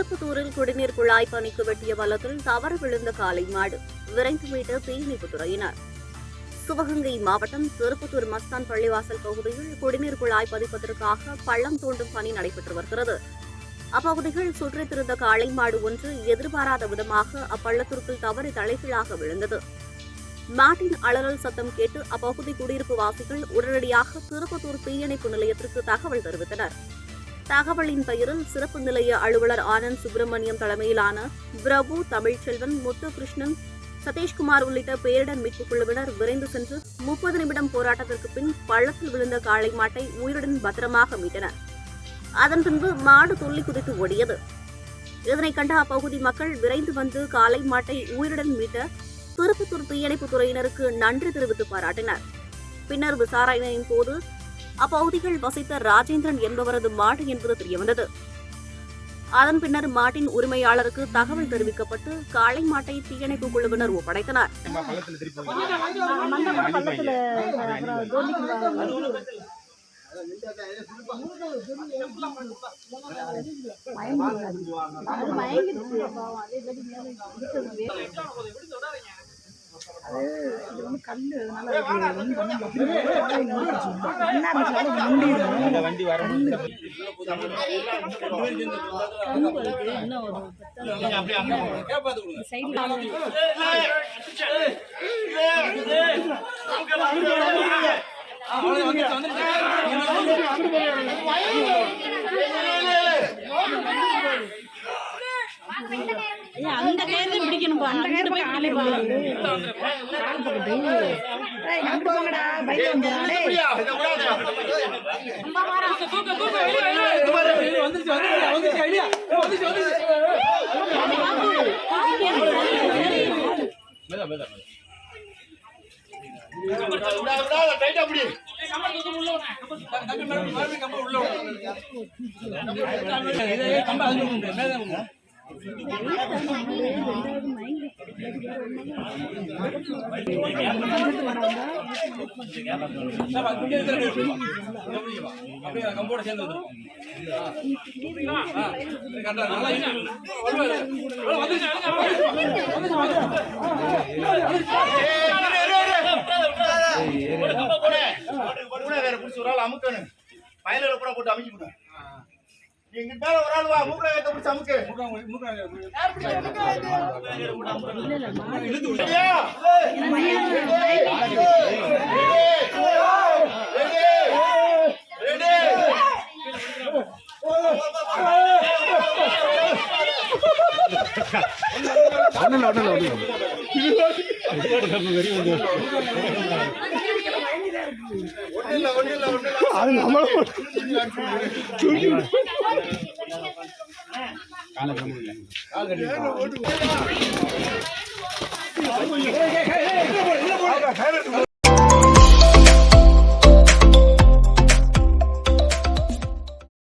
திருப்பத்தூரில் குடிநீர் குழாய் பணிக்கு வெட்டிய பள்ளத்தில் தவறு விழுந்த காளை மாடு விரைந்து மீட்ட தீயணைப்புத் துறையினர். சிவகங்கை மாவட்டம் திருப்பத்தூர் மஸ்தான் பள்ளிவாசல் பகுதியில் குடிநீர் குழாய் பதிப்பதற்காக பள்ளம் தோண்டும் பணி நடைபெற்று வருகிறது. அப்பகுதியில் சுற்றித் திரிந்த காளை மாடு ஒன்று எதிர்பாராத விதமாக அப்பள்ளத்திற்குள் தவறி தலைகீழாக விழுந்தது. மாட்டின் அலறல் சத்தம் கேட்டு அப்பகுதி குடியிருப்பு வாசிகள் உடனடியாக திருப்பத்தூர் தீயணைப்பு நிலையத்திற்கு தகவல் தெரிவித்தனர். தகவலின் பெயரில் சிறப்பு நிலைய அலுவலர் ஆனந்த் சுப்பிரமணியம் தலைமையிலான பிரபு, தமிழ்ச்செல்வன், முத்துகிருஷ்ணன், சதீஷ்குமார் உள்ளிட்ட பேரிடர் மீட்புக் குழுவினர் விரைந்து சென்று 30 நிமிடம் போராட்டத்திற்கு பின் பள்ளத்தில் விழுந்த காளை மாட்டை உயிருடன் பத்திரமாக மீட்டனர். அதன் பின்பு மாடு துள்ளி குதித்து ஓடியது. இதனை கண்ட அப்பகுதி மக்கள் விரைந்து வந்து காளை மாட்டை உயிருடன் மீட்ட திருப்பத்தூர் தீயணைப்புத் துறையினருக்கு நன்றி தெரிவித்து பாராட்டினர். பின்னர் விசாரணையின் போது அப்பகுதியில் வசித்த ராஜேந்திரன் என்பவரது மாடு என்பது தெரியவந்தது. அதன் பின்னர் மாட்டின் உரிமையாளருக்கு தகவல் தெரிவிக்கப்பட்டு காளை மாட்டை தீயணைப்பு குழுவினர் ஒப்படைத்தனர். வண்டி வர அந்த கையில பிடிக்கணும். பயல போட்டு அமைச்சு எங்க மேல ஒரு ஆள் வா மூக்கல வைக்க பிடிச்ச அமுக்கு அது நம்மள கால